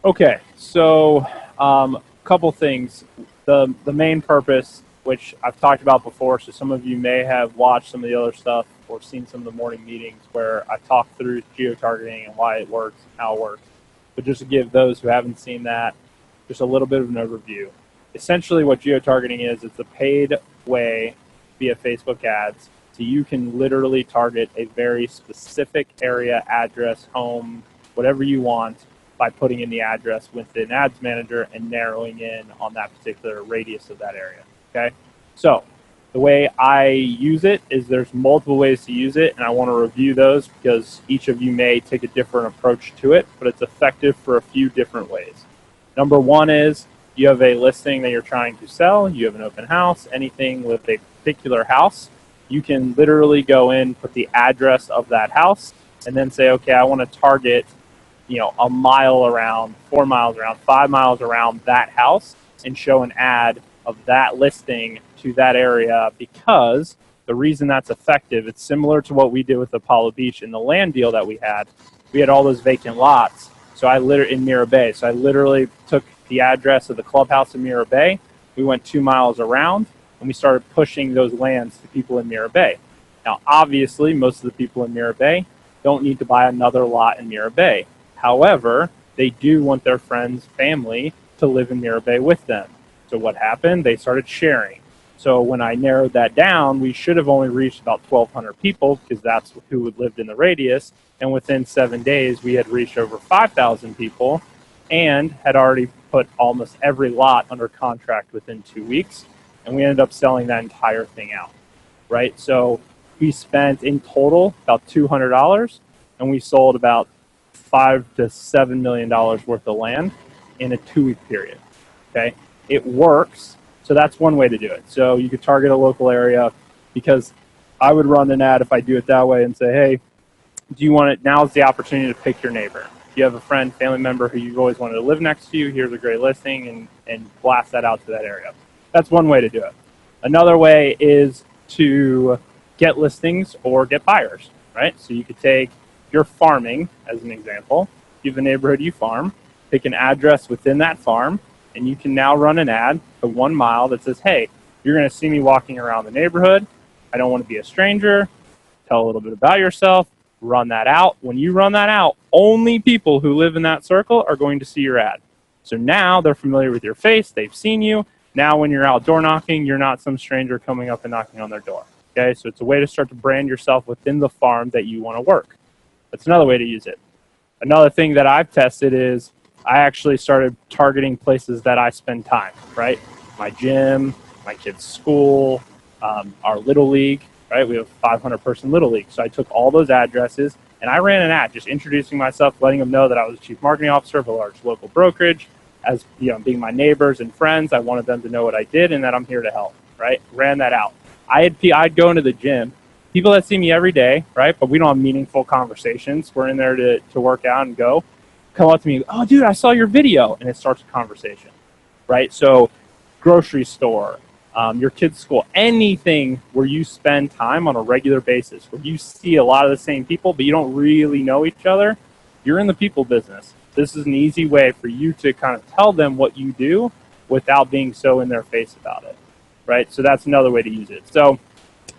Okay, so couple things. The main purpose, which I've talked about before, so some of you may have watched some of the other stuff or seen some of the morning meetings where I talk through geo-targeting and why it works and how it works. But just to give those who haven't seen that, just a little bit of an overview. Essentially what geo-targeting is, it's a paid way via Facebook ads, so you can literally target a very specific area, address, home, whatever you want, by putting in the address within Ads Manager and narrowing in on that particular radius of that area. Okay, so the way I use it is there's multiple ways to use it, and I want to review those because each of you may take a different approach to it, but it's effective for a few different ways. Number one is you have a listing that you're trying to sell, you have an open house, anything with a particular house, you can literally go in, put the address of that house, and then say, okay, I want to target a mile around, 4 miles around, 5 miles around that house and show an ad of that listing to that area, because the reason that's effective, it's similar to what we did with Apollo Beach in the land deal that we had. We had all those vacant lots. So in Mirror Bay. So I literally took the address of the clubhouse in Mirror Bay. We went 2 miles around and we started pushing those lands to people in Mirror Bay. Now, obviously, most of the people in Mirror Bay don't need to buy another lot in Mirror Bay. However, they do want their friends, family to live in Mirror Bay with them. So what happened? They started sharing. So when I narrowed that down, we should have only reached about 1,200 people because that's who had lived in the radius. And within 7 days, we had reached over 5,000 people and had already put almost every lot under contract within 2 weeks. And we ended up selling that entire thing out, right? So we spent in total about $200 and we sold about $5 to $7 million worth of land in a 2-week period. Okay, it works. So that's one way to do it. So you could target a local area, because I would run an ad if I do it that way and say, hey, do you want it? Now's the opportunity to pick your neighbor. If you have a friend, family member who you've always wanted to live next to you, here's a great listing, and blast that out to that area. That's one way to do it. Another way is to get listings or get buyers, right? So you could take, you're farming, as an example, you have a neighborhood you farm, pick an address within that farm, and you can now run an ad for 1 mile that says, hey, you're going to see me walking around the neighborhood. I don't want to be a stranger. Tell a little bit about yourself. Run that out. When you run that out, only people who live in that circle are going to see your ad. So now they're familiar with your face. They've seen you. Now when you're out door knocking, you're not some stranger coming up and knocking on their door. Okay, so it's a way to start to brand yourself within the farm that you want to work. That's another way to use it. Another thing that I've tested is I actually started targeting places that I spend time, right? My gym, my kids' school, our Little League, right? We have a 500-person Little League. So I took all those addresses and I ran an ad just introducing myself, letting them know that I was the chief marketing officer of a large local brokerage. As being my neighbors and friends, I wanted them to know what I did and that I'm here to help, right? Ran that out. I'd go into the gym. People that see me every day, right? But we don't have meaningful conversations. We're in there to work out and go. Come up to me, oh, dude, I saw your video. And it starts a conversation, right? So grocery store, your kid's school, anything where you spend time on a regular basis, where you see a lot of the same people, but you don't really know each other, you're in the people business. This is an easy way for you to kind of tell them what you do without being so in their face about it, right? So that's another way to use it. So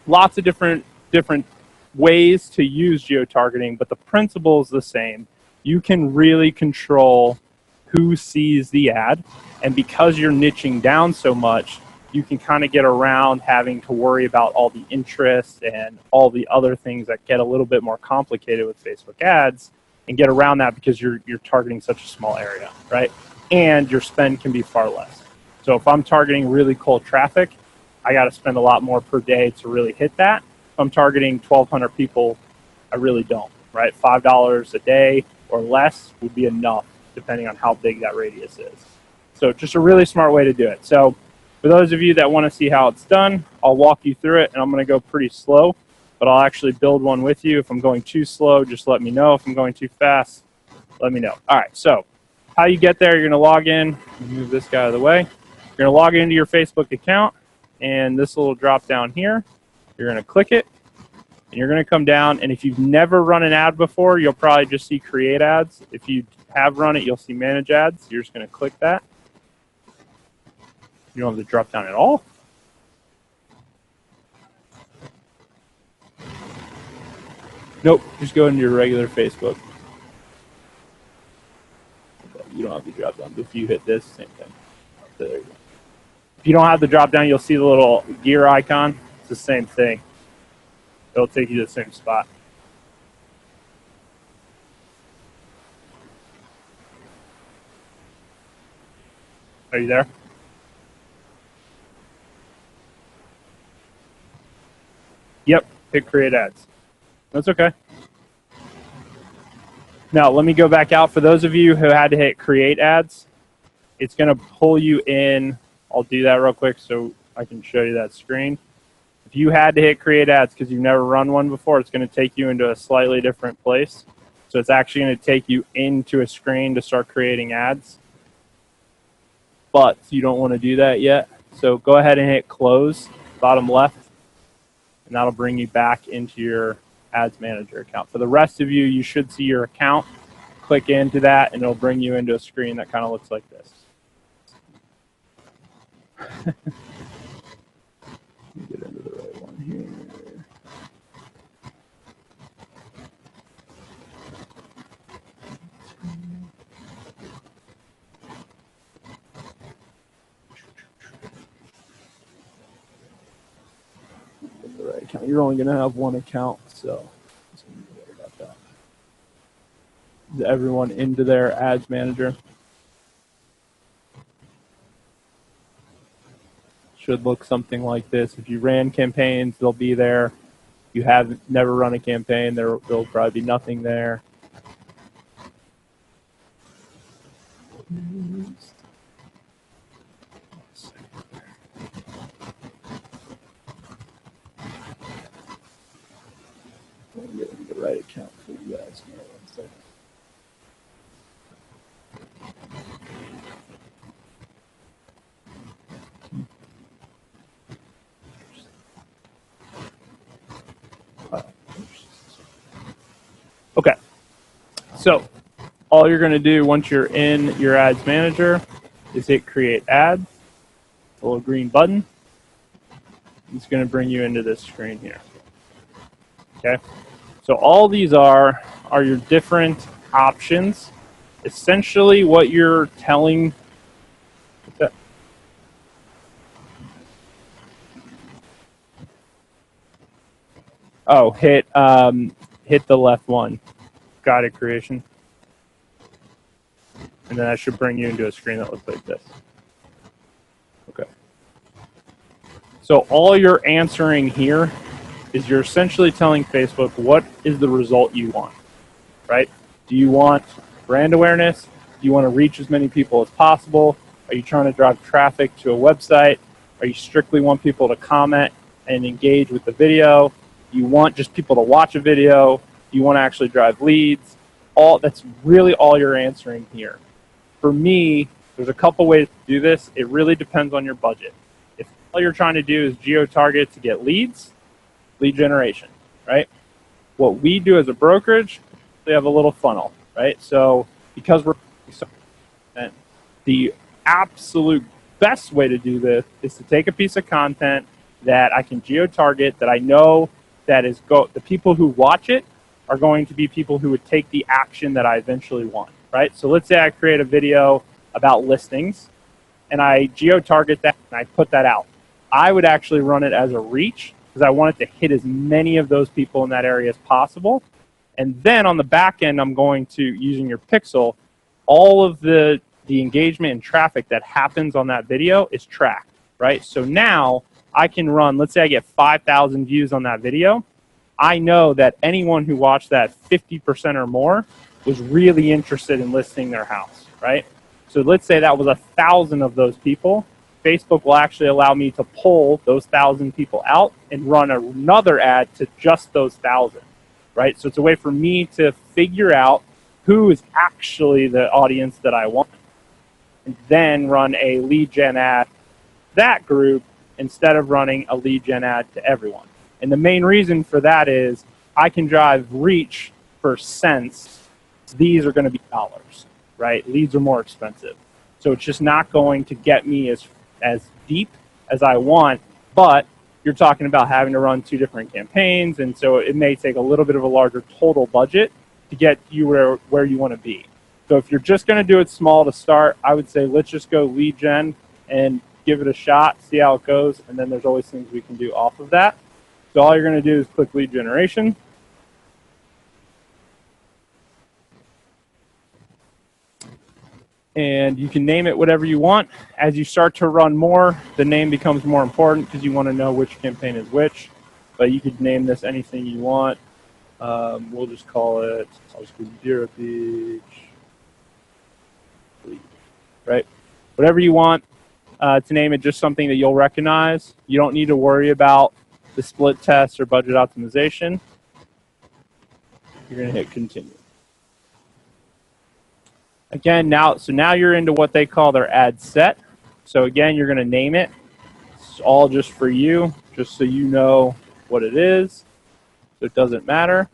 lots of different ways to use geo-targeting, but the principle is the same. You can really control who sees the ad, and because you're niching down so much, you can kind of get around having to worry about all the interest and all the other things that get a little bit more complicated with Facebook ads, and get around that because you're targeting such a small area, right? And your spend can be far less. So if I'm targeting really cold traffic, I got to spend a lot more per day to really hit that. If I'm targeting 1,200 people, I really don't, right? $5 a day or less would be enough, depending on how big that radius is. So just a really smart way to do it. So for those of you that want to see how it's done, I'll walk you through it, and I'm going to go pretty slow, but I'll actually build one with you. If I'm going too slow, just let me know. If I'm going too fast, let me know. All right, so how you get there, you're going to log in. Move this guy out of the way. You're going to log into your Facebook account, and this little drop down here, you're going to click it, and you're going to come down, and if you've never run an ad before, you'll probably just see create ads. If you have run it, you'll see manage ads. You're just going to click that. You don't have to drop down at all. Nope, just go into your regular Facebook. You don't have to drop down. If you hit this, same thing. There you go. If you don't have the drop down, you'll see the little gear icon. It's the same thing. It'll take you to the same spot. Are you there? Yep, hit create ads. That's okay. Now, let me go back out. For those of you who had to hit create ads, it's going to pull you in. I'll do that real quick so I can show you that screen. If you had to hit create ads because you've never run one before, it's going to take you into a slightly different place. So it's actually going to take you into a screen to start creating ads. But you don't want to do that yet. So go ahead and hit close, bottom left, and that'll bring you back into your Ads Manager account. For the rest of you, you should see your account. Click into that, and it'll bring you into a screen that kind of looks like this. Let me get into the right one here. The right account. You're only going to have one account, so just worry about that. Is everyone into their Ads Manager? Should look something like this. If you ran campaigns, they'll be there. If you have never run a campaign, there'll probably be nothing there. Get the right account for you guys. Okay, so all you're going to do once you're in your Ads Manager is hit Create Ads, the little green button. It's going to bring you into this screen here. Okay, so all these are your different options. Essentially, what you're telling. What's that? Oh, hit the left one, guided creation, and then that should bring you into a screen that looks like this. Okay. So all you're answering here is you're essentially telling Facebook what is the result you want, right? Do you want brand awareness? Do you want to reach as many people as possible? Are you trying to drive traffic to a website? Are you strictly want people to comment and engage with the video? You want just people to watch a video? You want to actually drive leads? That's really all you're answering here. For me, there's a couple ways to do this. It really depends on your budget. If all you're trying to do is geo-target to get leads, lead generation, right? What we do as a brokerage, we have a little funnel, right? So because the absolute best way to do this is to take a piece of content that I can geo-target, that I know that the people who watch it are going to be people who would take the action that I eventually want, right? So let's say I create a video about listings and I geo-target that and I put that out. I would actually run it as a reach because I want it to hit as many of those people in that area as possible. And then on the back end, I'm going to, using your pixel, all of the engagement and traffic that happens on that video is tracked, right? So now I can run, let's say I get 5,000 views on that video. I know that anyone who watched that 50% or more was really interested in listing their house, right? So let's say that was 1,000 of those people. Facebook will actually allow me to pull those 1,000 people out and run another ad to just those 1,000, right? So it's a way for me to figure out who is actually the audience that I want and then run a lead gen ad to that group instead of running a lead gen ad to everyone. And the main reason for that is I can drive reach for cents. These are going to be dollars. right? Leads are more expensive. So it's just not going to get me as deep as I want, but you're talking about having to run 2 different campaigns, and so it may take a little bit of a larger total budget to get you where you want to be. So if you're just going to do it small to start, I would say let's just go lead gen and give it a shot, see how it goes, and then there's always things we can do off of that. So all you're going to do is click lead generation. And you can name it whatever you want. As you start to run more, the name becomes more important because you want to know which campaign is which. But you could name this anything you want. We'll just call it, I'll just do Zero Beach, right? Whatever you want to name it, just something that you'll recognize. You don't need to worry about the split test or budget optimization. You're going to hit continue. Again, now you're into what they call their ad set. So again, you're going to name it. It's all just for you, just so you know what it is. So it doesn't matter.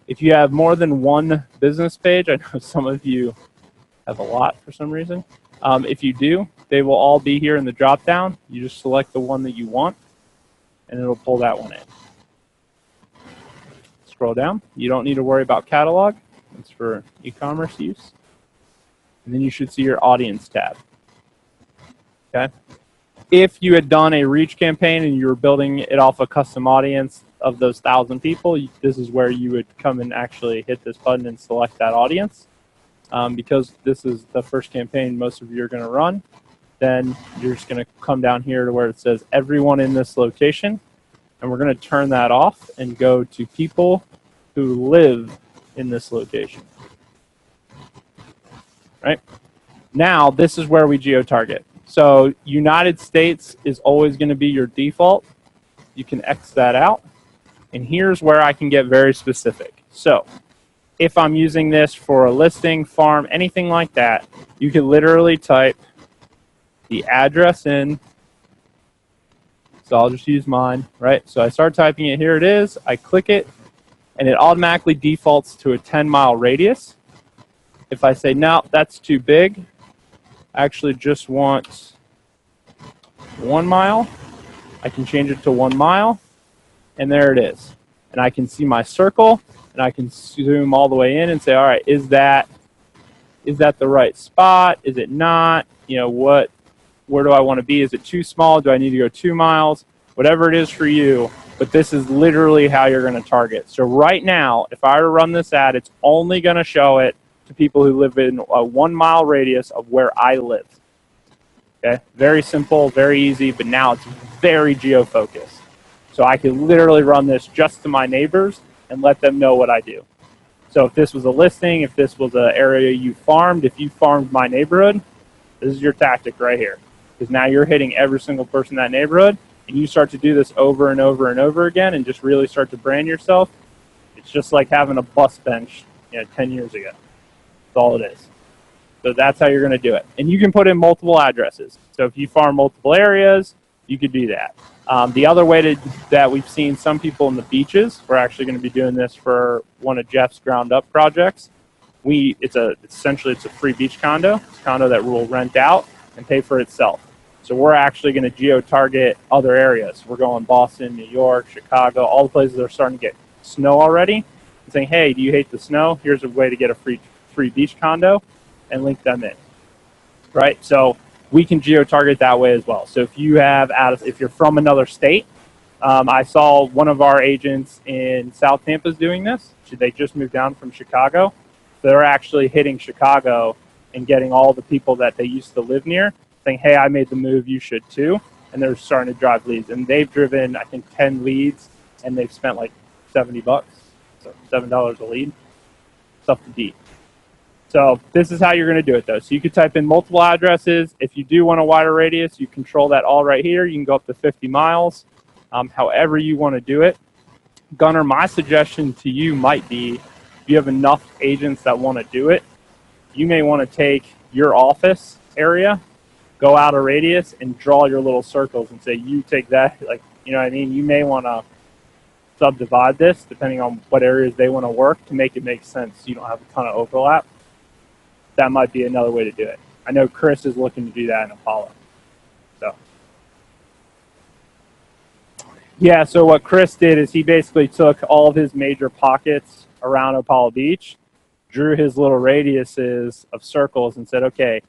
If you have more than one business page, I know some of you have a lot for some reason. If you do, they will all be here in the drop down. You just select the one that you want, and it'll pull that one in. Scroll down. You don't need to worry about catalog. It's for e-commerce use. And then you should see your audience tab. Okay. If you had done a reach campaign and you were building it off a custom audience of those 1,000 people, this is where you would come and actually hit this button and select that audience. Because this is the first campaign most of you are going to run, then you're just going to come down here to where it says everyone in this location, and we're going to turn that off and go to people who live in this location. Right? Now, this is where we geo-target. So United States is always going to be your default. You can X that out. And here's where I can get very specific. So if I'm using this for a listing, farm, anything like that, you can literally type the address in. So I'll just use mine, right? So I start typing it. Here it is. I click it, and it automatically defaults to a 10-mile radius. If I say, no, that's too big, I actually just want 1 mile, I can change it to 1 mile, and there it is. And I can see my circle, and I can zoom all the way in and say, all right, is that the right spot? Is it not? You know, where do I want to be? Is it too small? Do I need to go 2 miles? Whatever it is for you, but this is literally how you're going to target. So right now, if I were to run this ad, it's only going to show it to people who live in a 1 mile radius of where I live. Okay, very simple, very easy, but now it's very geo-focused. So I can literally run this just to my neighbors and let them know what I do. So if this was a listing, if this was an area you farmed, if you farmed my neighborhood, this is your tactic right here. Because now you're hitting every single person in that neighborhood, and you start to do this over and over and over again and just really start to brand yourself. It's just like having a bus bench 10 years ago. That's all it is. So that's how you're going to do it. And you can put in multiple addresses. So if you farm multiple areas, you could do that. The other way that we've seen some people in the beaches, we're actually going to be doing this for one of Jeff's ground up projects. Essentially it's a free beach condo. It's a condo that will rent out and pay for itself. So we're actually going to geo-target other areas. We're going Boston, New York, Chicago, all the places that are starting to get snow already. And saying, hey, do you hate the snow? Here's a way to get a free beach condo, and link them in. Right? So we can geo-target that way as well. So if you're from another state, I saw one of our agents in South Tampa is doing this. They just moved down from Chicago. They're actually hitting Chicago and getting all the people that they used to live near, saying, hey, I made the move, you should too. And they're starting to drive leads. And they've driven, I think, 10 leads, and they've spent like $70, so $7 a lead. Stuff to beat. So this is how you're going to do it, though. So you could type in multiple addresses. If you do want a wider radius, you control that all right here. You can go up to 50 miles, however you want to do it. Gunnar, my suggestion to you might be, if you have enough agents that want to do it, you may want to take your office area, go out a radius, and draw your little circles and say, you take that. Like, you know what I mean? You may want to subdivide this depending on what areas they want to work to make it make sense so you don't have a ton of overlap. that might be another way to do it. I know Chris is looking to do that in Apollo. So yeah, so what Chris did is he basically took all of his major pockets around Apollo Beach, drew his little radiuses of circles, and said, okay,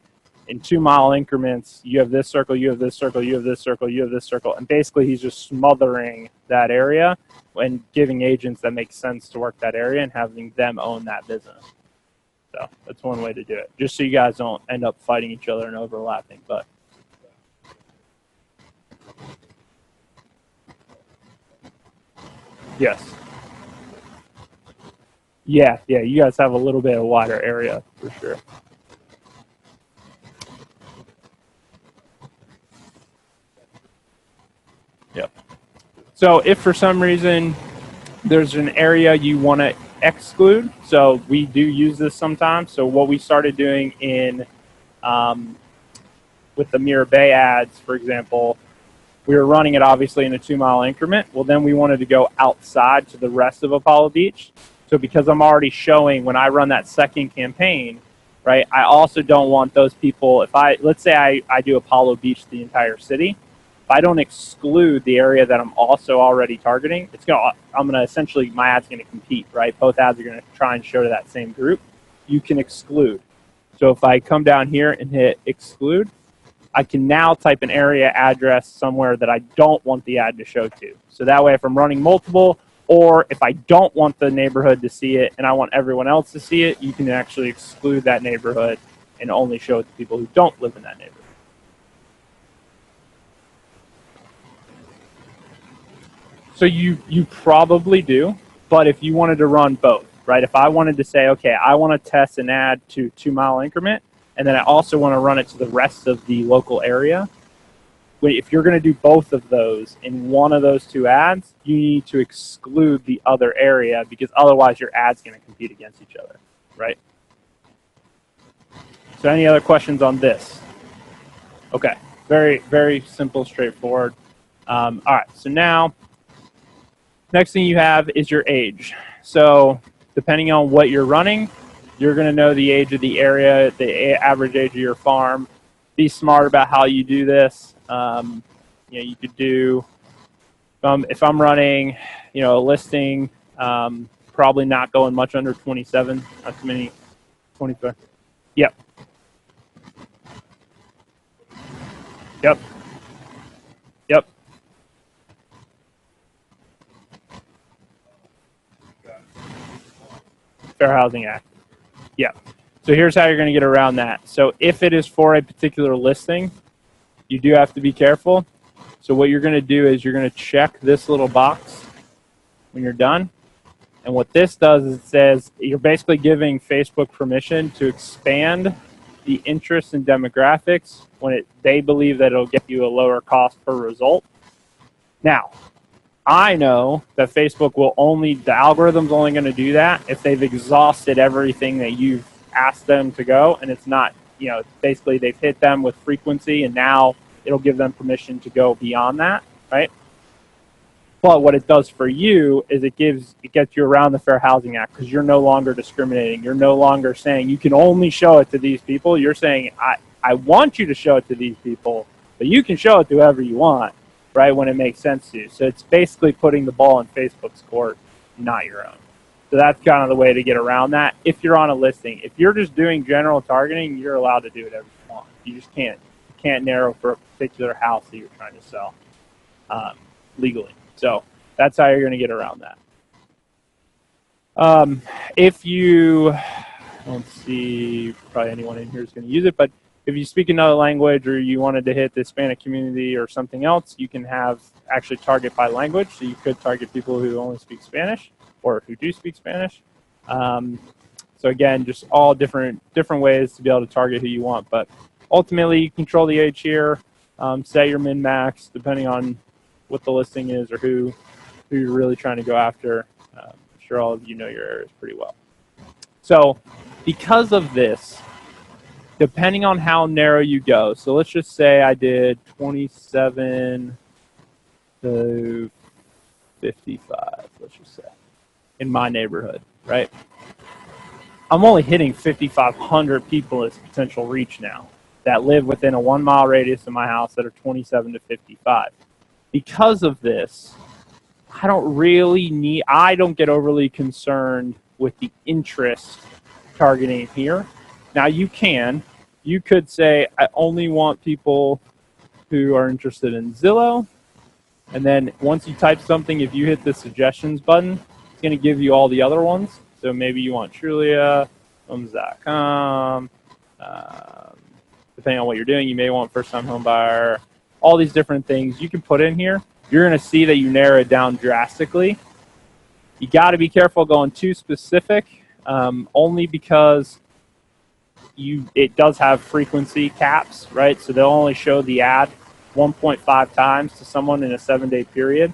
in 2 mile increments, you have this circle, you have this circle, you have this circle, you have this circle. And basically he's just smothering that area and giving agents that make sense to work that area and having them own that business. So that's one way to do it, just so you guys don't end up fighting each other and overlapping. But yes. Yeah, you guys have a little bit of a wider area for sure. Yep. So if for some reason there's an area you want to exclude, so we do use this sometimes. So what we started doing in with the Mirror Bay ads, for example, we were running it obviously in a 2 mile increment. Well, then we wanted to go outside to the rest of Apollo Beach. So because I'm already showing when I run that second campaign, right, I also don't want those people, let's say I do Apollo Beach, the entire city, if I don't exclude the area that I'm also already targeting, I'm going to essentially, my ad's going to compete, right? Both ads are going to try and show to that same group. You can exclude. So if I come down here and hit exclude, I can now type an area address somewhere that I don't want the ad to show to. So that way, if I'm running multiple, or if I don't want the neighborhood to see it and I want everyone else to see it, you can actually exclude that neighborhood and only show it to people who don't live in that neighborhood. So you probably do, but if you wanted to run both, right? If I wanted to say, okay, I want to test an ad to 2 mile increment, and then I also want to run it to the rest of the local area, if you're going to do both of those in one of those 2 ads, you need to exclude the other area because otherwise your ad's going to compete against each other, right? So any other questions on this? Okay, very, very simple, straightforward. All right, so now, next thing you have is your age. So depending on what you're running, you're going to know the age of the area, the average age of your farm. Be smart about how you do this. You could do, if I'm running, a listing, probably not going much under 27, not too many, 25. Yep. Fair Housing Act. Yeah. So here's how you're going to get around that. So if it is for a particular listing, you do have to be careful. So what you're going to do is you're going to check this little box when you're done. And what this does is it says you're basically giving Facebook permission to expand the interest and demographics when they believe that it'll get you a lower cost per result. Now, I know that Facebook the algorithm's only going to do that if they've exhausted everything that you've asked them to go, and it's not, basically they've hit them with frequency, and now it'll give them permission to go beyond that, right? But what it does for you is it gets you around the Fair Housing Act because you're no longer discriminating. You're no longer saying you can only show it to these people. You're saying, I want you to show it to these people, but you can show it to whoever you want, right, when it makes sense to you. So it's basically putting the ball in Facebook's court, not your own. So that's kind of the way to get around that if you're on a listing. If you're just doing general targeting, you're allowed to do whatever you want. You just can't narrow for a particular house that you're trying to sell legally. So that's how you're going to get around that. If you, I don't see probably anyone in here is going to use it, but if you speak another language or you wanted to hit the Hispanic community or something else, you can actually target by language. So you could target people who only speak Spanish or who do speak Spanish. So again, just all different ways to be able to target who you want. But ultimately, you control the age here, set your min-max depending on what the listing is or who you're really trying to go after. I'm sure all of you know your areas pretty well. So because of this, depending on how narrow you go, so let's just say I did 27 to 55, let's just say, in my neighborhood, right? I'm only hitting 5,500 people as potential reach now that live within a 1 mile radius of my house that are 27 to 55. Because of this, I don't get overly concerned with the interest targeting here. Now you could say, I only want people who are interested in Zillow. And then once you type something, if you hit the suggestions button, it's going to give you all the other ones. So maybe you want Trulia, homes.com. Depending on what you're doing, you may want first-time home buyer. All these different things you can put in here. You're going to see that you narrow it down drastically. You got to be careful going too specific, only because it does have frequency caps, right? So they'll only show the ad 1.5 times to someone in a 7-day period.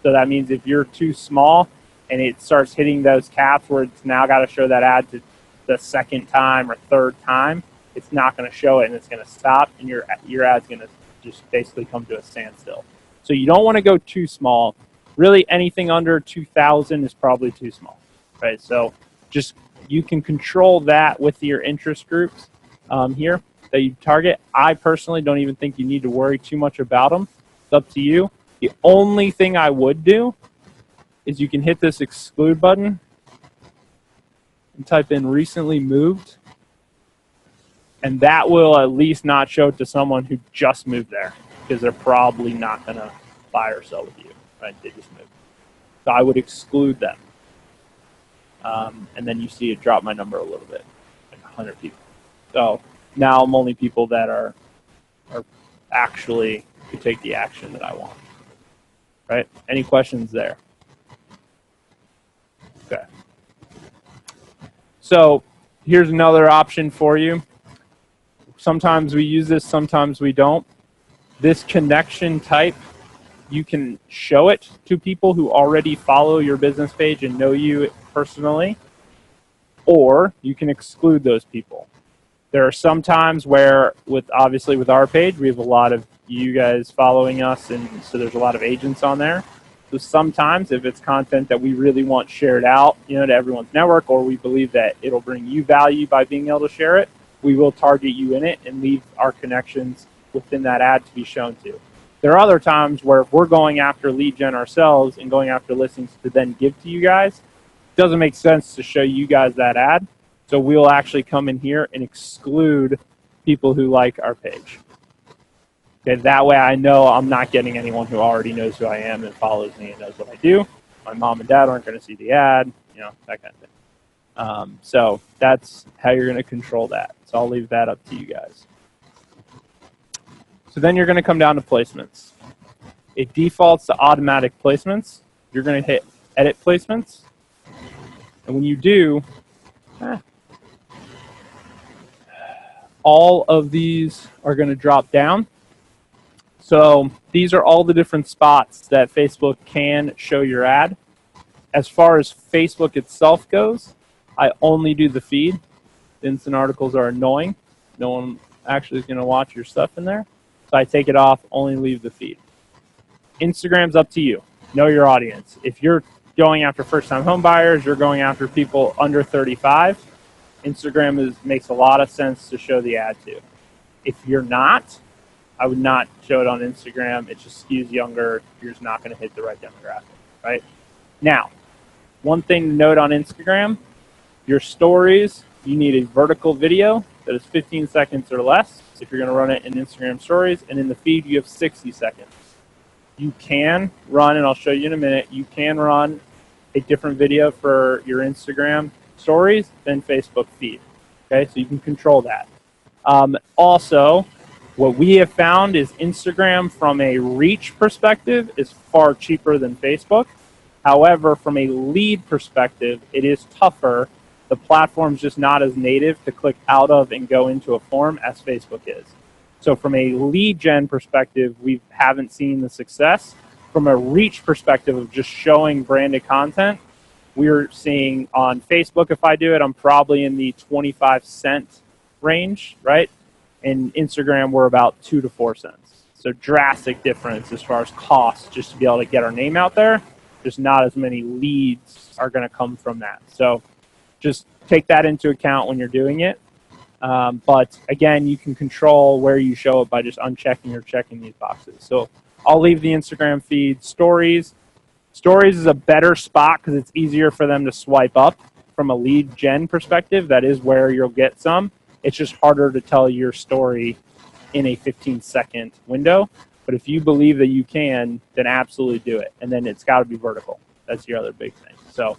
So that means if you're too small and it starts hitting those caps where it's now got to show that ad to the second time or third time, it's not going to show it and it's going to stop, and your ad's going to just basically come to a standstill. So you don't want to go too small. Really, anything under 2,000 is probably too small, right? So just you can control that with your interest groups here that you target. I personally don't even think you need to worry too much about them. It's up to you. The only thing I would do is you can hit this exclude button and type in recently moved, and that will at least not show it to someone who just moved there, because they're probably not going to buy or sell with you, right? They just moved. So I would exclude them. And then you see it drop my number a little bit, like 100 people. So now I'm only people that are actually to take the action that I want, right? Any questions there? Okay. So here's another option for you. Sometimes we use this, sometimes we don't. This connection type, you can show it to people who already follow your business page and know you personally, or you can exclude those people. There are some times where, obviously with our page, we have a lot of you guys following us, and so there's a lot of agents on there. So sometimes if it's content that we really want shared out, to everyone's network, or we believe that it'll bring you value by being able to share it, we will target you in it and leave our connections within that ad to be shown to. There are other times where if we're going after lead gen ourselves and going after listings to then give to you guys, it doesn't make sense to show you guys that ad. So we'll actually come in here and exclude people who like our page. Okay, that way I know I'm not getting anyone who already knows who I am and follows me and knows what I do. My mom and dad aren't going to see the ad, that kind of thing. So that's how you're going to control that. So I'll leave that up to you guys. So then you're going to come down to placements. It defaults to automatic placements. You're going to hit edit placements. And when you do, all of these are going to drop down. So these are all the different spots that Facebook can show your ad. As far as Facebook itself goes, I only do the feed. Instant articles are annoying. No one actually is going to watch your stuff in there. So I take it off, only leave the feed. Instagram's up to you. Know your audience. If you're going after first-time home buyers, you're going after people under 35, Instagram makes a lot of sense to show the ad to. If you're not, I would not show it on Instagram. It just skews younger. You're just not going to hit the right demographic, right? Now, one thing to note on Instagram, your stories, you need a vertical video that is 15 seconds or less if you're going to run it in Instagram stories, and in the feed you have 60 seconds. You can run, and I'll show you in a minute, you can run a different video for your Instagram stories than Facebook feed. Okay, so you can control that. Also, what we have found is Instagram from a reach perspective is far cheaper than Facebook. However, from a lead perspective, it is tougher. The platform's just not as native to click out of and go into a form as Facebook is. So from a lead gen perspective, we haven't seen the success. From a reach perspective of just showing branded content, we're seeing on Facebook, if I do it, I'm probably in the 25-cent range, right? In Instagram, we're about 2 to 4 cents. So drastic difference as far as cost just to be able to get our name out there. Just not as many leads are going to come from that. So just take that into account when you're doing it. But again, you can control where you show it by just unchecking or checking these boxes. So I'll leave the Instagram feed. Stories is a better spot because it's easier for them to swipe up from a lead gen perspective. That is where you'll get some. It's just harder to tell your story in a 15-second window. But if you believe that you can, then absolutely do it. And then it's got to be vertical. That's your other big thing. So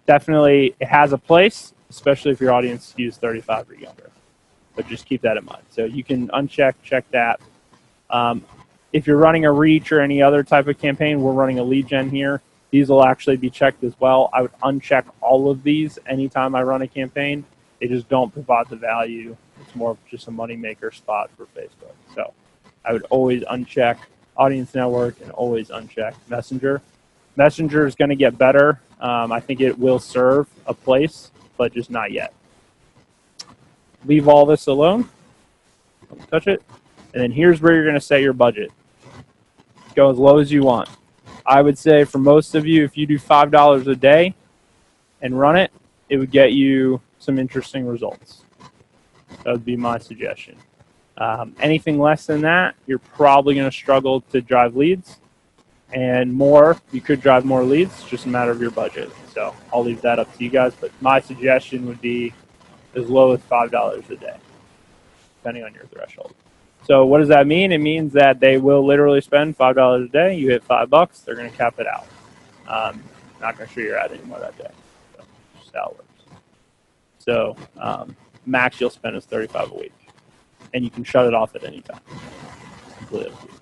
definitely it has a place, especially if your audience skews 35 or younger. But just keep that in mind. So you can uncheck, check that. If you're running a reach or any other type of campaign, we're running a lead gen here. These will actually be checked as well. I would uncheck all of these anytime I run a campaign. They just don't provide the value. It's more of just a moneymaker spot for Facebook. So I would always uncheck Audience Network and always uncheck Messenger. Messenger is going to get better. I think it will serve a place, but just not yet. Leave all this alone. Don't touch it. And then here's where you're going to set your budget. Go as low as you want. I would say for most of you, if you do $5 a day and run it, it would get you some interesting results. That would be my suggestion. Anything less than that, you're probably going to struggle to drive leads. And more, you could drive more leads. It's just a matter of your budget. So I'll leave that up to you guys. But my suggestion would be as low as $5 a day, depending on your threshold. So what does that mean? It means that they will literally spend $5 a day. You hit $5, they're going to cap it out. Not going to show your ad anymore that day. So just how it works. So max you'll spend is $35 a week, and you can shut it off at any time. Completely up to you.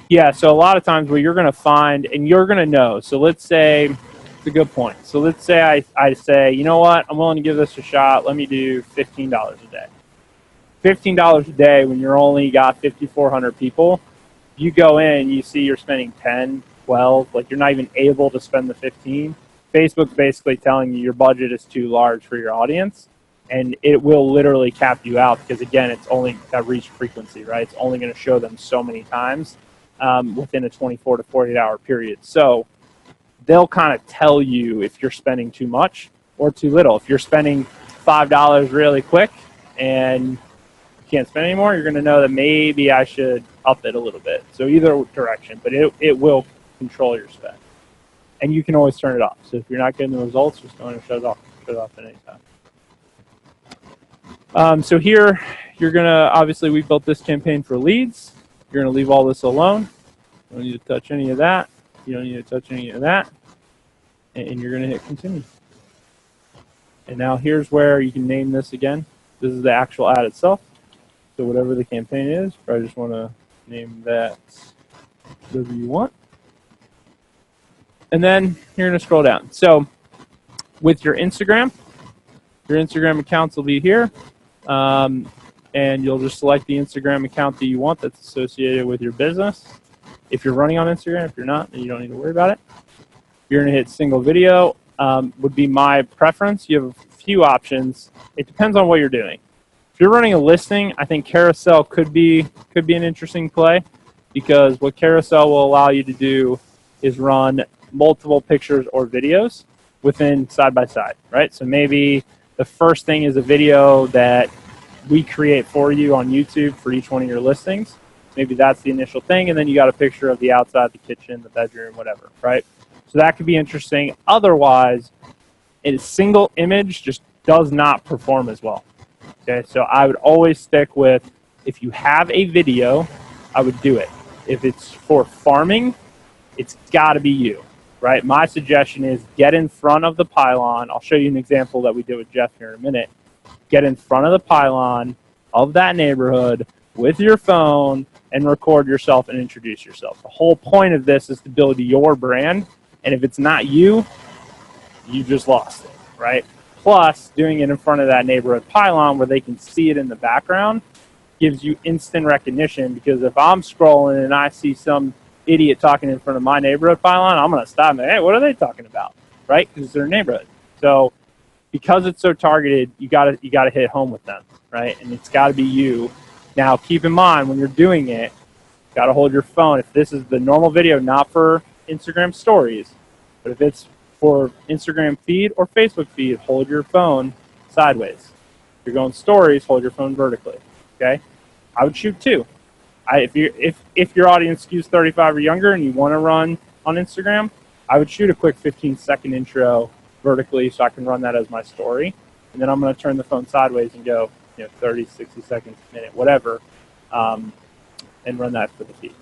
Yeah. So a lot of times what you're going to find, and you're going to know. So let's say it's a good point. So let's say I say, you know what, I'm willing to give this a shot. Let me do $15 a day. $15 a day when you're only got 5,400 people, you go in, you see you're spending 10, 12, like you're not even able to spend the 15. Facebook's basically telling you your budget is too large for your audience, and it will literally cap you out because, again, it's only that reach frequency, right? It's only going to show them so many times within a 24 to 48 hour period. So they'll kind of tell you if you're spending too much or too little. If you're spending $5 really quick and can't spend anymore, you're going to know that maybe I should up it a little bit. So either direction, but it will control your spend. And you can always turn it off. So if you're not getting the results, just go ahead and shut it off. Shut it off at any time. So here, you're going to, obviously we built this campaign for leads. You're going to leave all this alone. You don't need to touch any of that. You don't need to touch any of that. And you're going to hit continue. And now here's where you can name this again. This is the actual ad itself. So whatever the campaign is, I just want to name that whatever you want. And then you're going to scroll down. So with your Instagram accounts will be here. And you'll just select the Instagram account that you want that's associated with your business. If you're running on Instagram, if you're not, then you don't need to worry about it. You're going to hit single video, would be my preference. You have a few options. It depends on what you're doing. If you're running a listing, I think carousel could be an interesting play, because what carousel will allow you to do is run multiple pictures or videos within side by side, right? So maybe the first thing is a video that we create for you on YouTube for each one of your listings. Maybe that's the initial thing, and then you got a picture of the outside, the kitchen, the bedroom, whatever, right? So that could be interesting. Otherwise, a single image just does not perform as well. Okay, so I would always stick with, if you have a video, I would do it. If it's for farming, it's got to be you, right? My suggestion is get in front of the pylon. I'll show you an example that we did with Jeff here in a minute. Get in front of the pylon of that neighborhood with your phone and record yourself and introduce yourself. The whole point of this is to build your brand, and if it's not you, you just lost it, right? Plus, doing it in front of that neighborhood pylon where they can see it in the background gives you instant recognition, because if I'm scrolling and I see some idiot talking in front of my neighborhood pylon, I'm going to stop and say, hey, what are they talking about, right? Because it's their neighborhood. So because it's so targeted, you got to hit home with them, right? And it's got to be you. Now, keep in mind, when you're doing it, you got to hold your phone. If this is the normal video, not for Instagram stories, but if it's For Instagram feed or Facebook feed, hold your phone sideways. If you're going stories, hold your phone vertically. Okay, I would shoot 2. If your audience skews 35 or younger and you want to run on Instagram, I would shoot a quick 15-second intro vertically so I can run that as my story, and then I'm going to turn the phone sideways and go 30, 60 seconds, a minute, whatever, and run that for the feed.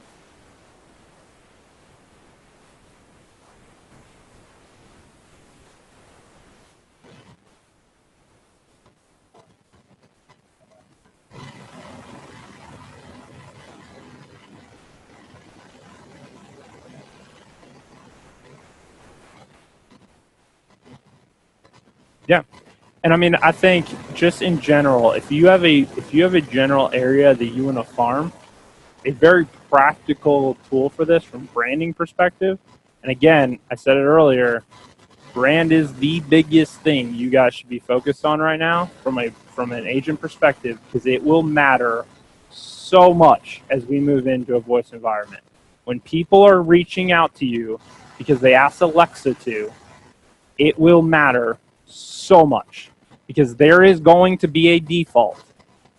Yeah, and I mean, I think just in general, if you have a general area that you want to farm, a very practical tool for this from branding perspective. And again, I said it earlier, brand is the biggest thing you guys should be focused on right now from an agent perspective, because it will matter so much as we move into a voice environment. When people are reaching out to you because they asked Alexa to, it will matter so much, because there is going to be a default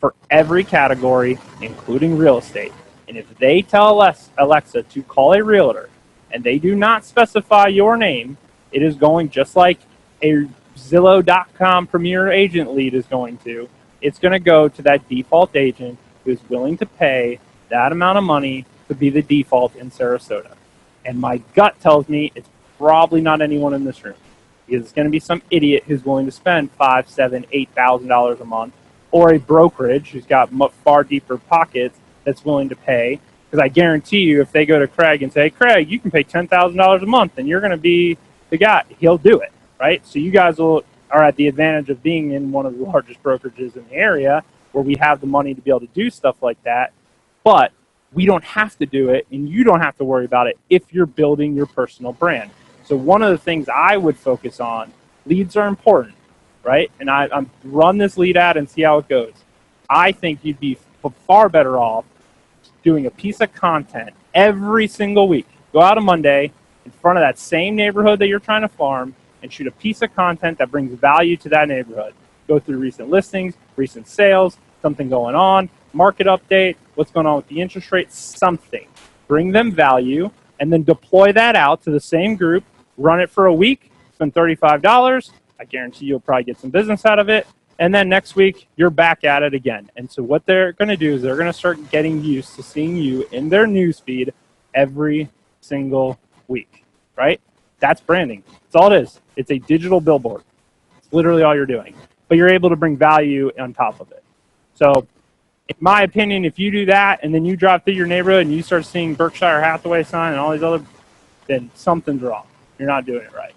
for every category, including real estate. And if they tell Alexa to call a realtor and they do not specify your name, it is going, just like a Zillow.com premier agent lead is going to, it's going to go to that default agent who is willing to pay that amount of money to be the default in Sarasota. And my gut tells me it's probably not anyone in this room. Because it's going to be some idiot who's willing to spend $5,000, $7,000, $8,000 a month, or a brokerage who's got far deeper pockets that's willing to pay. Because I guarantee you, if they go to Craig and say, Craig, you can pay $10,000 a month and you're going to be the guy, he'll do it, right? So you guys are at the advantage of being in one of the largest brokerages in the area where we have the money to be able to do stuff like that. But we don't have to do it, and you don't have to worry about it if you're building your personal brand. So one of the things I would focus on, leads are important, right? And I'm run this lead ad and see how it goes. I think you'd be far better off doing a piece of content every single week. Go out on Monday in front of that same neighborhood that you're trying to farm and shoot a piece of content that brings value to that neighborhood. Go through recent listings, recent sales, something going on, market update, what's going on with the interest rate, something. Bring them value, and then deploy that out to the same group. Run it for a week, spend $35. I guarantee you'll probably get some business out of it. And then next week, you're back at it again. And so what they're going to do is they're going to start getting used to seeing you in their newsfeed every single week, right? That's branding. That's all it is. It's a digital billboard. It's literally all you're doing. But you're able to bring value on top of it. So in my opinion, if you do that and then you drive through your neighborhood and you start seeing Berkshire Hathaway sign and all these other, then something's wrong. You're not doing it right.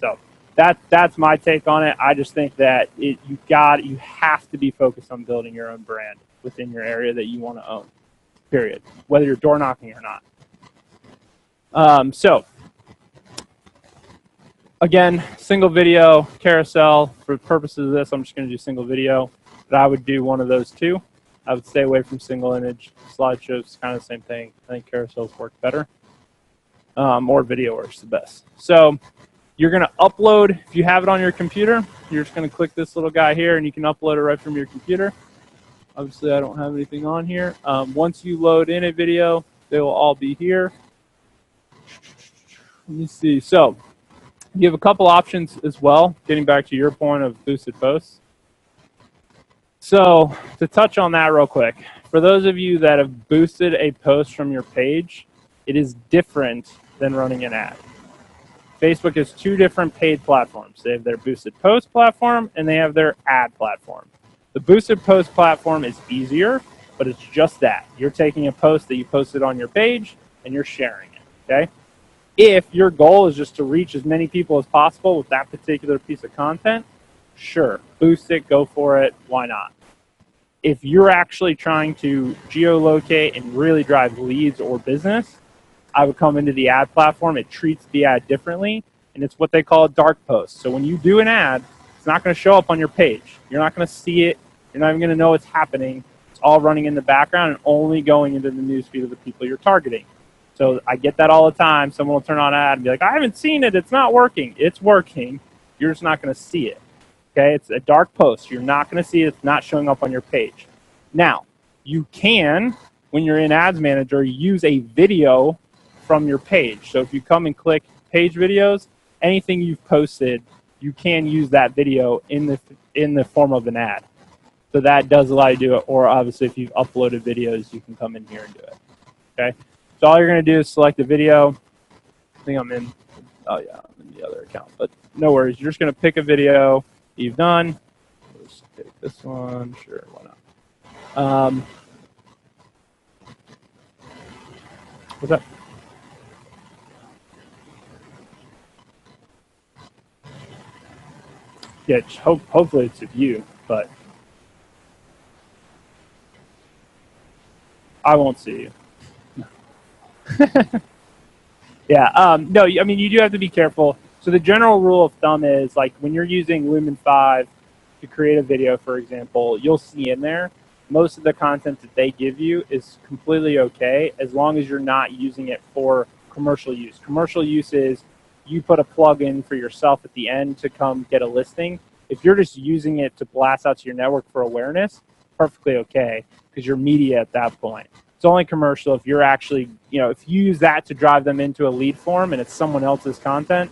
So that's my take on it. I just think that you have to be focused on building your own brand within your area that you want to own, period, whether you're door knocking or not. So again, single video carousel. For purposes of this, I'm just going to do single video, but I would do one of those two. I would stay away from single image. Slideshows, kind of the same thing. I think carousels work better. Or video works the best. So you're going to upload, if you have it on your computer, you're just going to click this little guy here and you can upload it right from your computer. Obviously, I don't have anything on here. Once you load in a video, they will all be here. Let me see. So you have a couple options as well, getting back to your point of boosted posts. So to touch on that real quick, for those of you that have boosted a post from your page, it is different than running an ad. Facebook has two different paid platforms. They have their boosted post platform and they have their ad platform. The boosted post platform is easier, but it's just that. You're taking a post that you posted on your page and you're sharing it, okay? If your goal is just to reach as many people as possible with that particular piece of content, sure, boost it, go for it, why not? If you're actually trying to geolocate and really drive leads or business, I would come into the ad platform. It treats the ad differently, and it's what they call a dark post. So when you do an ad, it's not going to show up on your page. You're not going to see it. You're not even going to know it's happening. It's all running in the background and only going into the newsfeed of the people you're targeting. So I get that all the time. Someone will turn on an ad and be like, I haven't seen it. It's not working. It's working. You're just not going to see it. Okay, it's a dark post. You're not going to see it. It's not showing up on your page. Now, you can, when you're in Ads Manager, use a video from your page. So if you come and click page videos, anything you've posted, you can use that video in the form of an ad. So that does allow you to do it. Or obviously, if you've uploaded videos, you can come in here and do it. Okay, so all you're going to do is select a video. I think I'm in. Oh yeah, I'm in the other account, but no worries. You're just going to pick a video you've done. Let's take this one. Sure, why not? What's that? Yeah, hopefully it's of you, but I won't see you. Yeah, no, I mean, you do have to be careful. So the general rule of thumb is, like, when you're using Lumen 5 to create a video, for example, you'll see in there, most of the content that they give you is completely okay as long as you're not using it for commercial use. Commercial use is you put a plug-in for yourself at the end to come get a listing. If you're just using it to blast out to your network for awareness, perfectly okay, because you're media at that point. It's only commercial if you're actually, if you use that to drive them into a lead form and it's someone else's content,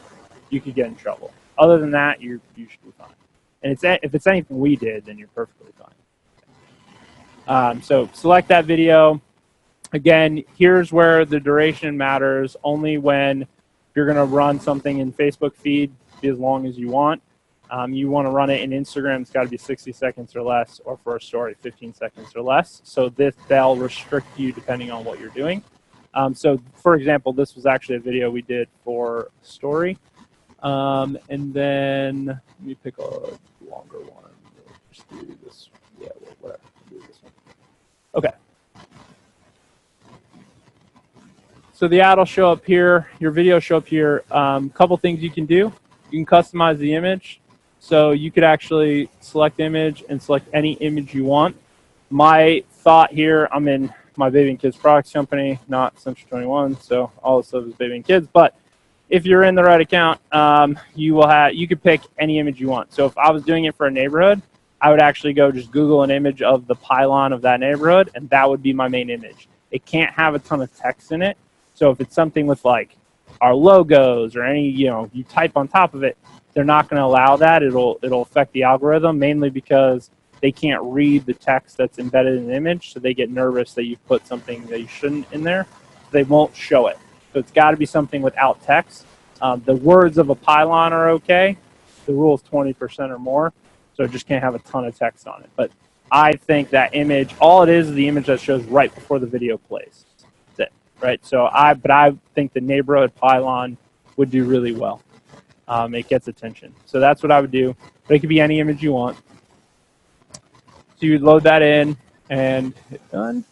you could get in trouble. Other than that, you should be fine. And if it's anything we did, then you're perfectly fine. So select that video. Again, here's where the duration matters. Only when you're going to run something in Facebook feed, be as long as you want. You want to run it in Instagram, it's got to be 60 seconds or less, or for a story, 15 seconds or less. So they'll restrict you depending on what you're doing. So, for example, this was actually a video we did for story. And then let me pick a longer one. We'll just do this. Yeah, whatever. We'll do this one. Okay. So the ad will show up here. Your video will show up here. Couple things you can do. You can customize the image. So you could actually select image and select any image you want. My thought here, I'm in my Baby and Kids products company, not Century 21, so all this stuff is Baby and Kids. But if you're in the right account, you could pick any image you want. So if I was doing it for a neighborhood, I would actually go just Google an image of the pylon of that neighborhood, and that would be my main image. It can't have a ton of text in it. So if it's something with like our logos or any, you type on top of it, they're not going to allow that. It'll affect the algorithm, mainly because they can't read the text that's embedded in the image, so they get nervous that you've put something that you shouldn't in there. They won't show it. So it's got to be something without text. The words of a pylon are okay. The rule is 20% or more, so it just can't have a ton of text on it. But I think that image, all it is the image that shows right before the video plays. That's it, right? So I think the neighborhood pylon would do really well. It gets attention. So that's what I would do. But it could be any image you want. So you would load that in and hit done.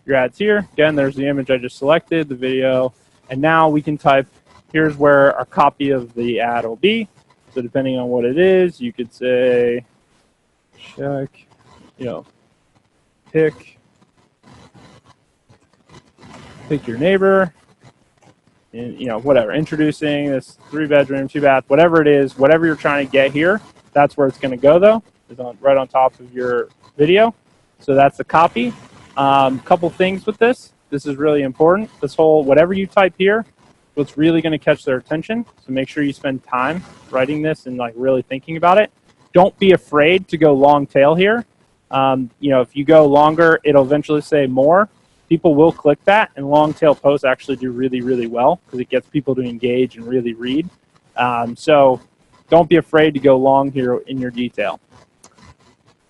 Your ad's here. Again, there's the image I just selected, the video. And now we can type, here's where our copy of the ad will be. So depending on what it is, you could say, check, pick your neighbor. And, whatever, introducing this 3-bedroom, 2-bath, whatever it is, whatever you're trying to get here, that's where it's going to go, though. It's right on top of your video. So that's the copy. Couple things with this. This is really important. This whole, whatever you type here, what's really going to catch their attention. So make sure you spend time writing this and like really thinking about it. Don't be afraid to go long tail here. If you go longer, it'll eventually say more. People will click that, and long tail posts actually do really, really well because it gets people to engage and really read. So don't be afraid to go long here in your detail.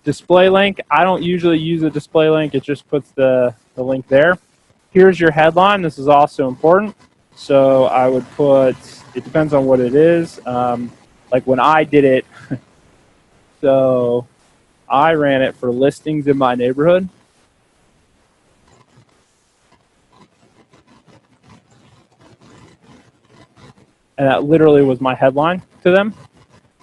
Display link, I don't usually use a display link. It just puts the link there. Here's your headline. This is also important. So I would put, it depends on what it is. Like when I did it, so I ran it for listings in my neighborhood. And that literally was my headline to them.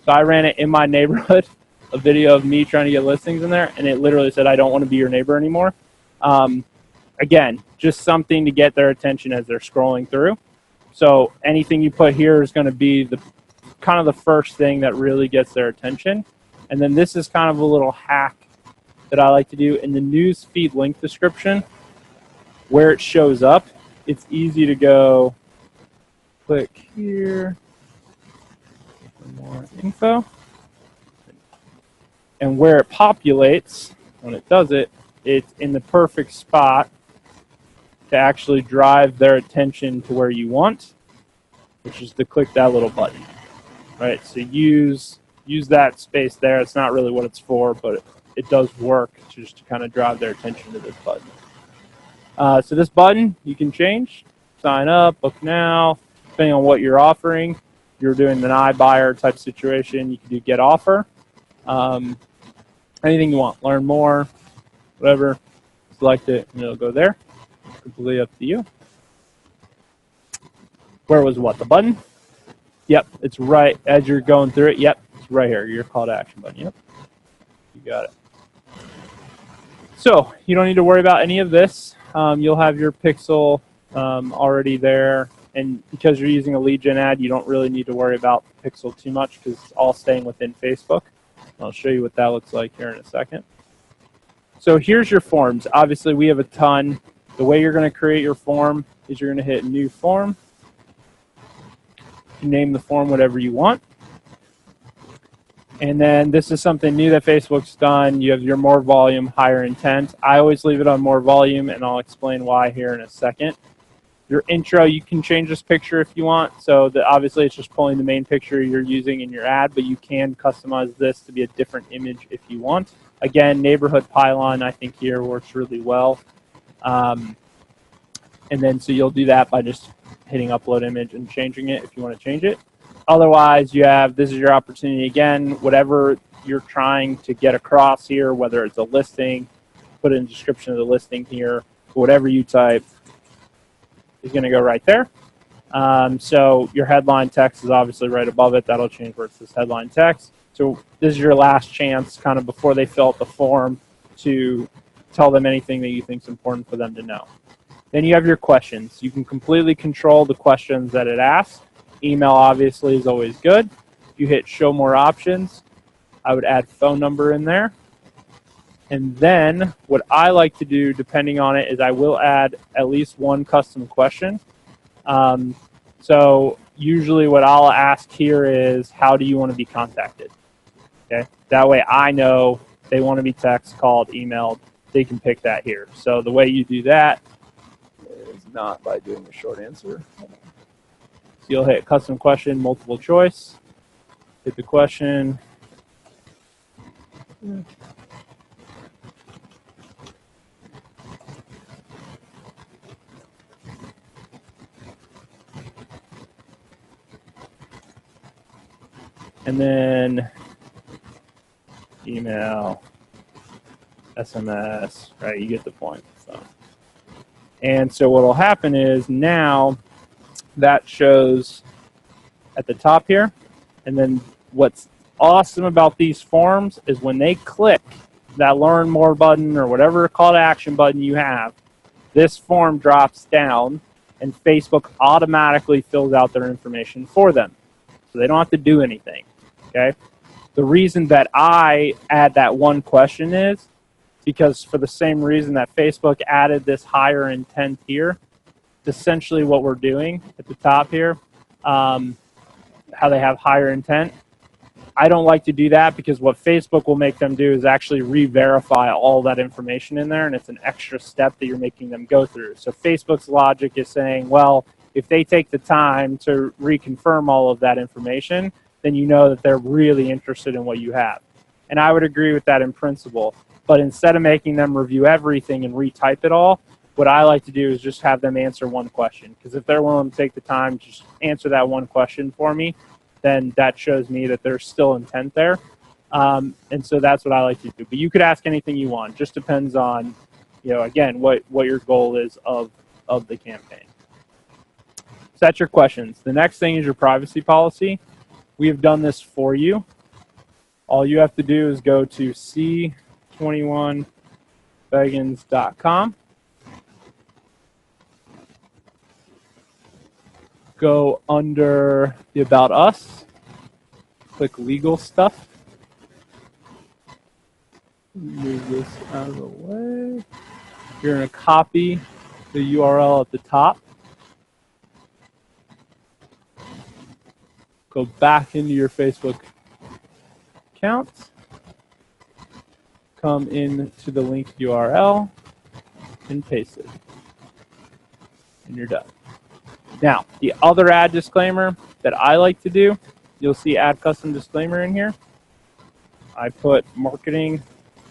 So I ran it in my neighborhood, a video of me trying to get listings in there, and it literally said, I don't want to be your neighbor anymore. Again, just something to get their attention as they're scrolling through. So anything you put here is going to be the kind of the first thing that really gets their attention. And then this is kind of a little hack that I like to do in the news feed link description. Where it shows up, it's easy to go click here for more info. And where it populates, when it does it, it's in the perfect spot to actually drive their attention to where you want, which is to click that little button. Right, so use that space there. It's not really what it's for, but it does work just to kind of drive their attention to this button. So this button you can change, sign up, book now, depending on what you're offering. If you're doing an iBuyer type situation, you can do get offer. Anything you want, learn more, whatever, select it and it'll go there. Completely up to you. Where was what, the button? Yep, it's right as you're going through it. Yep, it's right here, your call to action button. Yep, you got it. So you don't need to worry about any of this. You'll have your pixel already there. And because you're using a lead gen ad, you don't really need to worry about the pixel too much because it's all staying within Facebook. I'll show you what that looks like here in a second. So here's your forms. Obviously, we have a ton. The way you're going to create your form is you're going to hit New Form. You name the form whatever you want. And then this is something new that Facebook's done. You have your more volume, higher intent. I always leave it on more volume, and I'll explain why here in a second. Your intro, you can change this picture if you want. So obviously it's just pulling the main picture you're using in your ad, but you can customize this to be a different image if you want. Again, neighborhood pylon, I think here works really well. And then so you'll do that by just hitting upload image and changing it if you want to change it. Otherwise, you have, this is your opportunity again, whatever you're trying to get across here, whether it's a listing, put in the description of the listing here, whatever you type is going to go right there. So your headline text is obviously right above it. That'll change where it says headline text. So this is your last chance kind of before they fill out the form to tell them anything that you think is important for them to know. Then you have your questions. You can completely control the questions that it asks. Email obviously is always good. You hit show more options. I would add phone number in there. And then what I like to do, depending on it, is I will add at least one custom question. So usually what I'll ask here is, how do you want to be contacted? Okay, that way I know they want to be text, called, emailed. They can pick that here. So the way you do that is not by doing a short answer. So you'll hit custom question, multiple choice, hit the question. And then email, SMS, right? You get the point. And so what will happen is now that shows at the top here. And then what's awesome about these forms is when they click that learn more button or whatever call to action button you have, this form drops down and Facebook automatically fills out their information for them. So they don't have to do anything. Okay. The reason that I add that one question is because for the same reason that Facebook added this higher intent here, essentially what we're doing at the top here, how they have higher intent. I don't like to do that because what Facebook will make them do is actually re-verify all that information in there, and it's an extra step that you're making them go through. So Facebook's logic is saying, well, if they take the time to reconfirm all of that information, then you know that they're really interested in what you have. And I would agree with that in principle. But instead of making them review everything and retype it all, what I like to do is just have them answer one question. Because if they're willing to take the time to just answer that one question for me, then that shows me that there's still intent there. And so that's what I like to do. But you could ask anything you want. Just depends on, again, what your goal is of the campaign. So that's your questions. The next thing is your privacy policy. We have done this for you. All you have to do is go to c21beggins.com. go under the About Us, click Legal Stuff. Move this out of the way. You're going to copy the URL at the top. Go back into your Facebook account. Come into the linked URL and paste it. And you're done. Now, the other ad disclaimer that I like to do, you'll see add custom disclaimer in here. I put marketing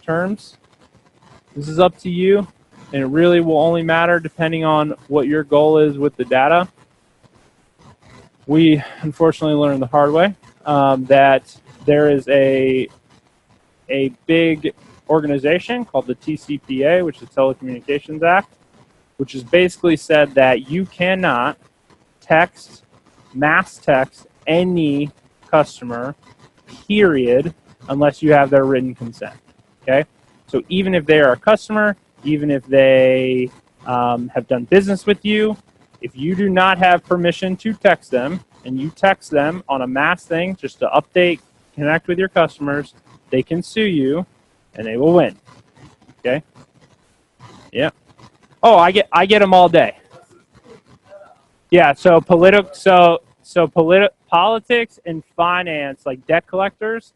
terms. This is up to you, and it really will only matter depending on what your goal is with the data. We unfortunately learned the hard way that there is a big organization called the TCPA, which is the Telecommunications Act, which has basically said that you cannot mass text any customer, period, unless you have their written consent. Okay? So even if they are a customer, even if they have done business with you, if you do not have permission to text them, and you text them on a mass thing just to update, connect with your customers, they can sue you, and they will win. Okay? Yeah. Oh, I get them all day. Yeah. So politics and finance, like debt collectors,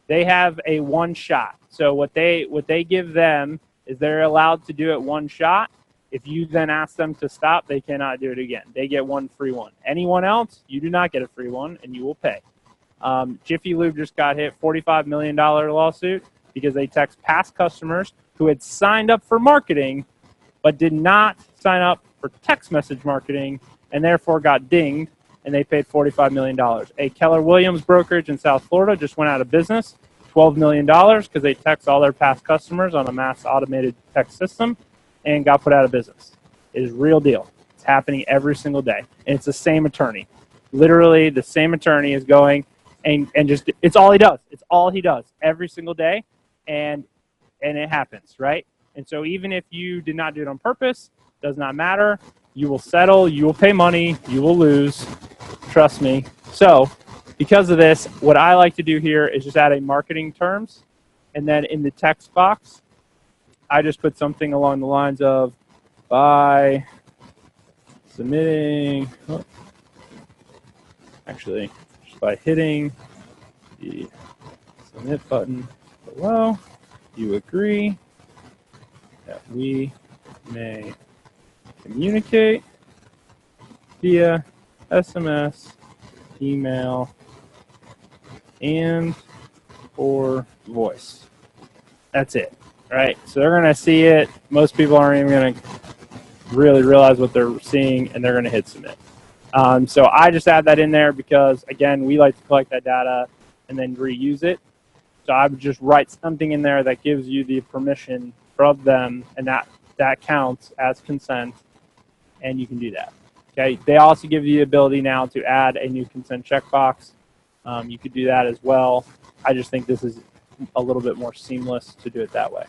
they have a one shot. So what they give them is they're allowed to do it one shot. If you then ask them to stop, they cannot do it again. They get one free one. Anyone else, you do not get a free one, and you will pay. Jiffy Lube just got hit $45 million lawsuit because they text past customers who had signed up for marketing but did not sign up for text message marketing and therefore got dinged, and they paid $45 million. A Keller Williams brokerage in South Florida just went out of business, $12 million because they text all their past customers on a mass automated text system and got put out of business. It is real deal. It's happening every single day. And it's the same attorney. Literally the same attorney is going and just, it's all he does. It's all he does every single day. And it happens, right? And so even if you did not do it on purpose, does not matter. You will settle, you will pay money, you will lose. Trust me. So because of this, what I like to do here is just add a marketing terms. And then in the text box, I just put something along the lines of by submitting, just by hitting the submit button below, you agree that we may communicate via SMS, email, and or voice. That's it. Right, so they're going to see it. Most people aren't even going to really realize what they're seeing, and they're going to hit submit. So I just add that in there because, again, we like to collect that data and then reuse it. So I would just write something in there that gives you the permission from them, and that counts as consent, and you can do that. Okay. They also give you the ability now to add a new consent checkbox. You could do that as well. I just think this is a little bit more seamless to do it that way.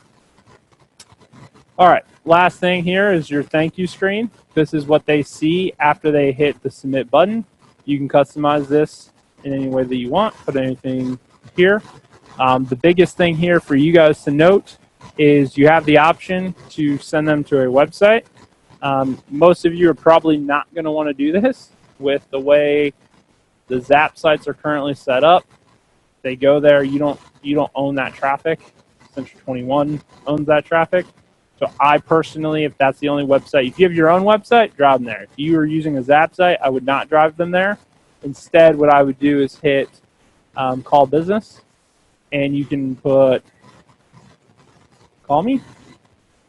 All right, last thing here is your thank you screen. This is what they see after they hit the submit button. You can customize this in any way that you want, put anything here. The biggest thing here for you guys to note is you have the option to send them to a website. Most of you are probably not going to want to do this with the way the Zap sites are currently set up. They go there, you don't own that traffic. Century 21 owns that traffic. So I personally, if that's the only website, if you have your own website, drive them there. If you are using a Zap site, I would not drive them there. Instead, what I would do is hit call business, and you can put call me,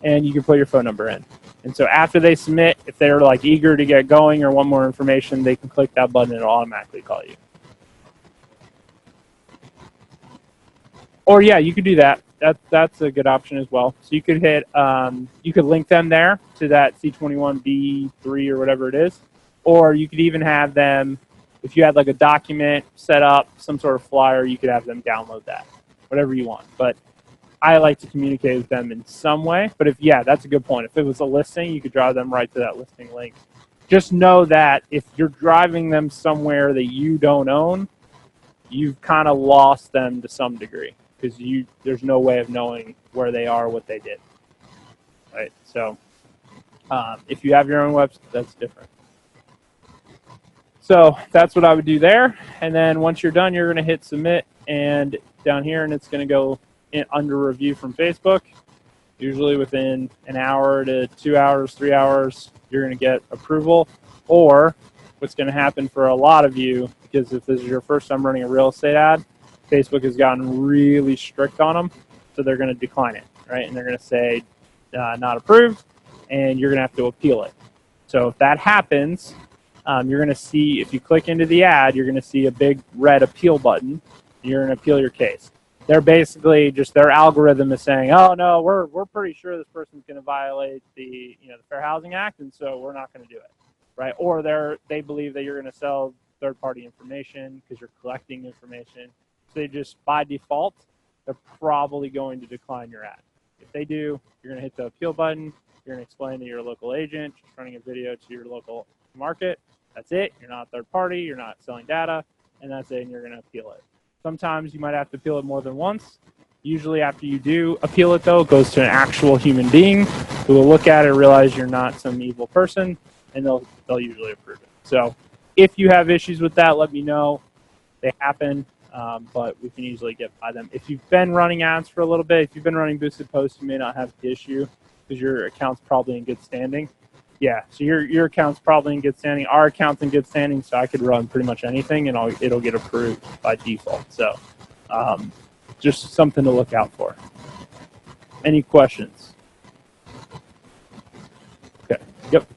and you can put your phone number in. And so after they submit, if they're like eager to get going or want more information, they can click that button and it'll automatically call you. Or yeah, you could do that. That's a good option as well. So you could hit, you could link them there to that C21B3 or whatever it is. Or you could even have them, if you had like a document set up, some sort of flyer, you could have them download that, whatever you want. But I like to communicate with them in some way. But if, yeah, that's a good point. If it was a listing, you could drive them right to that listing link just know that if you're driving them somewhere that you don't own, you've kind of lost them to some degree because there's no way of knowing where they are, what they did, right? So if you have your own website, that's different. So that's what I would do there. And then once you're done, you're going to hit submit and down here, and it's going to go under review from Facebook. Usually within an hour to 2 hours, 3 hours, you're going to get approval. Or what's going to happen for a lot of you, because if this is your first time running a real estate ad, Facebook has gotten really strict on them. So they're going to decline it, right? And they're going to say not approved, and you're going to have to appeal it. So if that happens, you're going to see, if you click into the ad, you're going to see a big red appeal button. You're going to appeal your case. They're basically just, their algorithm is saying, oh no, we're pretty sure this person's going to violate the Fair Housing Act, and so we're not going to do it, right? Or they believe that you're going to sell third-party information because you're collecting information. So they just, by default, they're probably going to decline your ad. If they do, you're going to hit the appeal button. You're going to explain that you're a local agent, just running a video to your local market. That's it. You're not a third party. You're not selling data, and that's it, and you're going to appeal it. Sometimes you might have to appeal it more than once. Usually after you do appeal it, though, it goes to an actual human being who will look at it, realize you're not some evil person, and they'll usually approve it. So if you have issues with that, let me know. They happen, but we can easily get by them. If you've been running ads for a little bit, if you've been running boosted posts, you may not have the issue because your account's probably in good standing. Yeah, so your account's probably in good standing. Our account's in good standing, so I could run pretty much anything, and it'll get approved by default. So just something to look out for. Any questions? Okay, yep.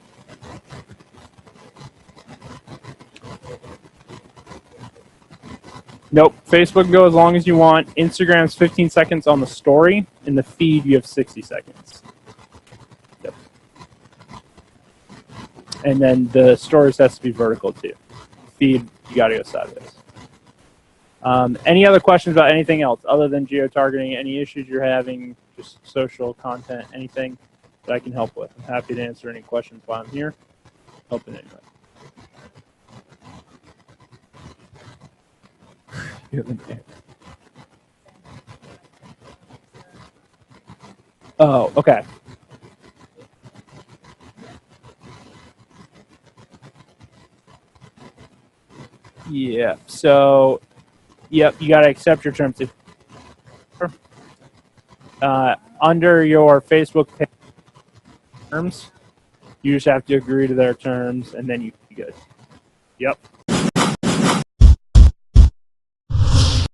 Nope, Facebook can go as long as you want. Instagram's 15 seconds on the story. In the feed, you have 60 seconds. Yep. And then the stories has to be vertical too. Feed, you got to go sideways. Any other questions about anything else other than geo-targeting? Any issues you're having, just social content, anything that I can help with? I'm happy to answer any questions while I'm here. Helping anyway. Oh, okay. Yeah, so, yep, you got to accept your terms. Under your Facebook terms, you just have to agree to their terms, and then you can be good. Yep.